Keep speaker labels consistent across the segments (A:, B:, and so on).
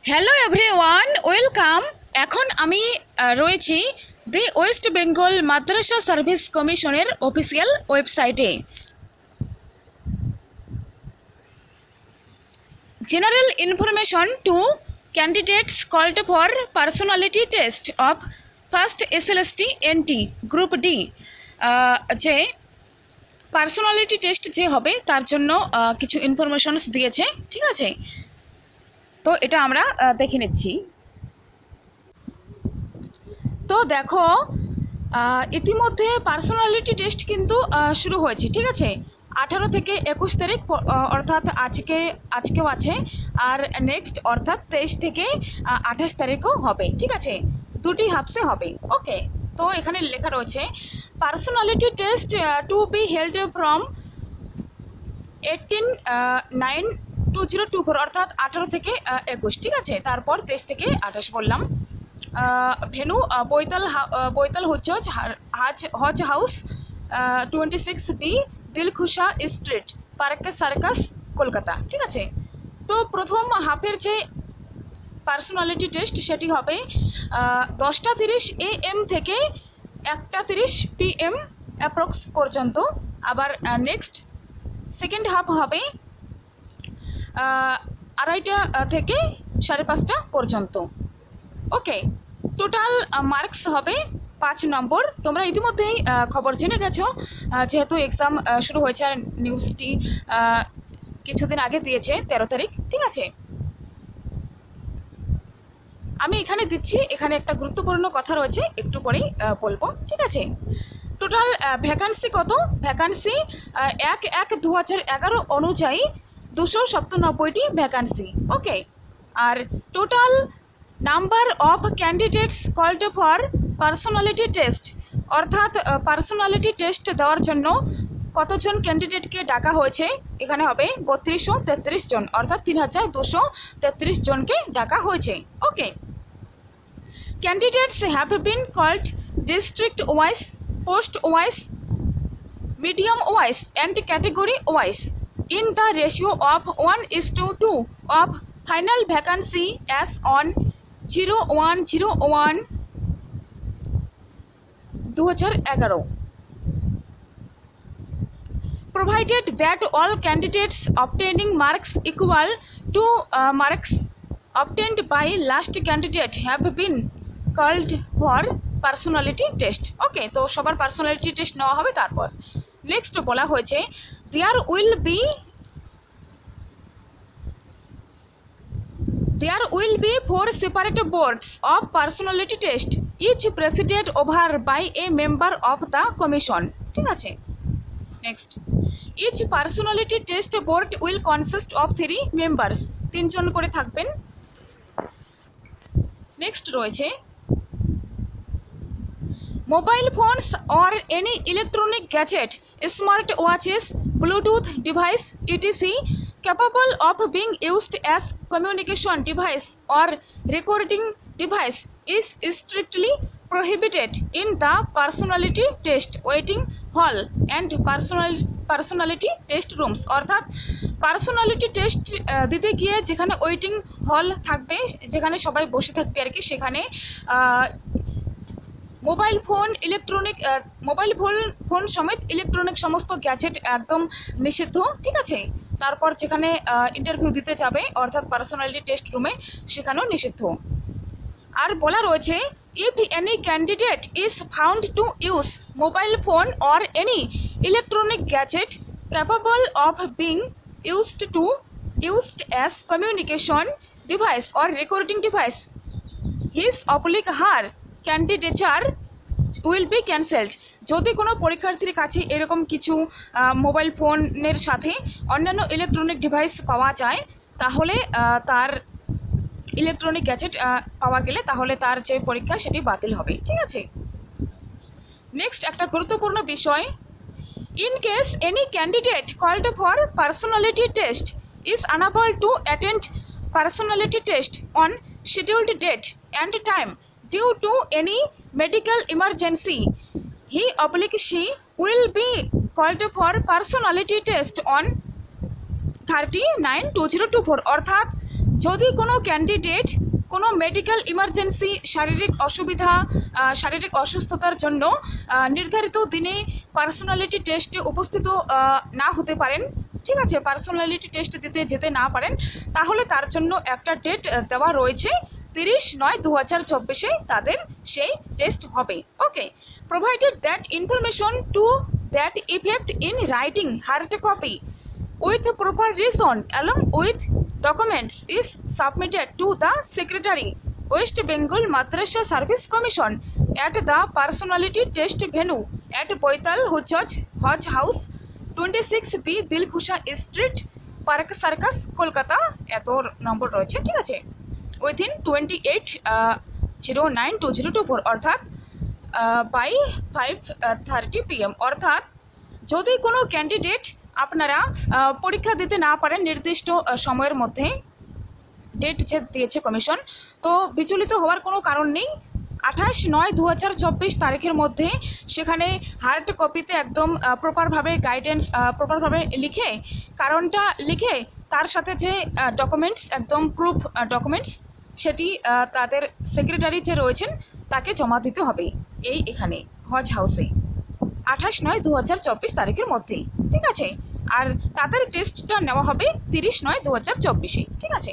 A: Hello everyone, welcome. এখন আমি রয়েছি দি ওয়েস্ট বেঙ্গল মাদ্রাসা সার্ভিস কমিশনের অফিসিয়াল ওয়েবসাইটে। General information to candidates called for personality test of first SLST NT group D, যে personality test যে হবে তার জন্য কিছু ইনফরমেশনস দিয়েছে। ঠিক আছে, তো এটা আমরা দেখে নিচ্ছি। তো দেখো, ইতিমধ্যে পার্সোনালিটি টেস্ট কিন্তু শুরু হয়েছে। ঠিক আছে, 18 থেকে 21 তারিখ, অর্থাৎ আজকেও আছে, আর নেক্সট অর্থাৎ 23 থেকে 28 তারিখও হবে। ঠিক আছে, দুটি হাফসে হবে। ওকে, তো এখানে লেখা রয়েছে personality test to be held from 18/9/2024, অর্থাৎ 18 থেকে 21। ঠিক আছে, তারপর 23 থেকে 28 বললাম। ভেনু বৈতাল হজ হাউস, 26B দিলখুশা স্ট্রিট, পার্কে সার্কাস, কলকাতা। ঠিক আছে, তো প্রথম হাফের যে পার্সোনালিটি টেস্ট সেটি হবে 10:30 AM থেকে 1:30 PM অ্যাপ্রক্স পর্যন্ত। আবার নেক্সট সেকেন্ড হাফ হবে 2:30 থেকে 5:30 পর্যন্ত। ওকে, টোটাল মার্কস হবে 5 নম্বর। তোমরা ইতিমধ্যেই খবর জেনে গেছো, যেহেতু এক্সাম শুরু হয়েছে আর নিউজটি কিছুদিন আগে দিয়েছে, 13 তারিখ। ঠিক আছে, আমি এখানে দিচ্ছি, এখানে একটা গুরুত্বপূর্ণ কথা রয়েছে, একটু পরেই বলবো। ঠিক আছে, টোটাল ভ্যাকান্সি কত? ভ্যাকান্সি 1/1/2011 অনুযায়ী 297টি ভ্যাকান্সি। ওকে, আর total number of candidates called for personality test, অর্থাৎ পার্সোনালিটি টেস্ট দেওয়ার জন্য কতজন ক্যান্ডিডেটকে ডাকা হয়েছে, এখানে হবে 3233 জন, অর্থাৎ 3233 জনকে ডাকা হয়েছে। Okay, candidates have been called district wise, post wise, medium wise and category wise in the ratio of 1:2 of final vacancy as on 01/01/2011, provided that all candidates obtaining marks equal to marks obtained by last candidate have been called for personality test. Okay, তো সবার personality test নেওয়া হবে। তারপর next বলা হয়েছে there will be 4 separate boards of personality test, each presided over by a member of the commission. ঠিক আছে, next each personality test board will consist of 3 members, 3 জন করে থাকবেন। নেক্সট রয়েছে mobile phones or any electronic gadget, smart watches, Bluetooth device, etc. capable of being used as communication device or recording device is strictly prohibited in the personality test waiting hall and personality test rooms, অর্থাৎ personality test দিতে গিয়ে যেখানে waiting হল থাকবে, যেখানে সবাই বসে থাকবে আর কি, সেখানে মোবাইল ফোন সমেত ইলেকট্রনিক সমস্ত গ্যাজেট একদম নিষিদ্ধ। ঠিক আছে, তারপর যেখানে ইন্টারভিউ দিতে যাবে অর্থাৎ পার্সোনালিটি টেস্ট রুমে, সেখানেও নিষিদ্ধ। আর বলা রয়েছে if any candidate is found to use mobile phone or any electronic gadget capable of being used as communication device or recording device, his or her candidature will be cancelled. যদি কোনো পরীক্ষার্থীর কাছে এরকম কিছু মোবাইল ফোনের সাথে অন্যান্য electronic device পাওয়া যায়, তাহলে তার ইলেকট্রনিক গ্যাজেট পাওয়া গেলে তাহলে তার যে পরীক্ষা সেটি বাতিল হবে। ঠিক আছে, নেক্সট একটা গুরুত্বপূর্ণ বিষয়, in case any candidate called for personality test is unable to attend personality test on scheduled date and time due to any medical emergency, he/she will be called for personality test on 30/9/2024, অর্থাৎ যদি কোনো candidate কোনো medical emergency, শারীরিক অসুবিধা, শারীরিক অসুস্থতার জন্য নির্ধারিত দিনে পার্সোনালিটি টেস্টে উপস্থিত না হতে পারেন, ঠিক আছে, পার্সোনালিটি টেস্ট দিতে যেতে না পারেন, তাহলে তার জন্য একটা ডেট দেওয়া রয়েছে 30/9/2024 তাদের সেই টেস্ট হবে। Okay, provided that information to that effect in writing hard copy with proper reason along with documents is submitted to the Secretary, West Bengal Madrasa Service Commission at the personality test venue at Boital Hajj House, 26B Dilkhusha Street, Park Circus, Kolkata, এত নম্বর রয়েছে, ঠিক আছে, within 28/09/2024 অর্থাৎ by 5:30 PM। অর্থাৎ যদি কোনো candidate আপনারা পরীক্ষা দিতে না পারেন নির্দিষ্ট সময়ের মধ্যে, ডেট যে দিয়েছে কমিশন, তো বিচলিত হওয়ার কোনো কারণ নেই। 28/9/2024 তারিখের মধ্যে সেখানে হার্ড কপিতে একদম প্রপারভাবে গাইডেন্স, প্রপারভাবে লিখে, কারণটা লিখে, তার সাথে যে ডকুমেন্টস, একদম প্রুফ ডকুমেন্টস, সেটি তাদের সেক্রেটারি যে রয়েছেন তাকে জমা দিতে হবে এখানে হজ হাউসে 28/9/2024 তারিখের মধ্যে, ঠিক আছে। আর তাদের টেস্টটা নেওয়া হবে 30/9/2024, ঠিক আছে।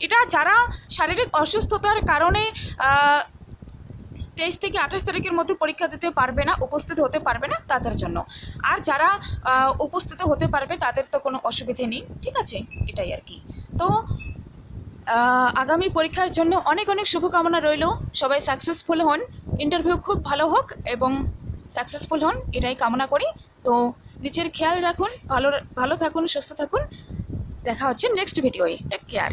A: এটা যারা শারীরিক অসুস্থতার কারণে 23 থেকে 28 তারিখের মধ্যে পরীক্ষা দিতে পারবে না, উপস্থিত হতে পারবে না, তাদের জন্য। আর যারা উপস্থিত হতে পারবে তাদের তো কোনো অসুবিধে নেই, ঠিক আছে, এটাই আর কি। তো আগামী পরীক্ষার জন্য অনেক অনেক শুভকামনা রইল। সবাই সাকসেসফুল হন, ইন্টারভিউ খুব ভালো হোক এবং সাকসেসফুল হন, এটাই কামনা করি। তো নিজের খেয়াল রাখুন, ভালো থাকুন, সুস্থ থাকুন। দেখা হচ্ছে নেক্সট ভিডিওয়ে। Take care.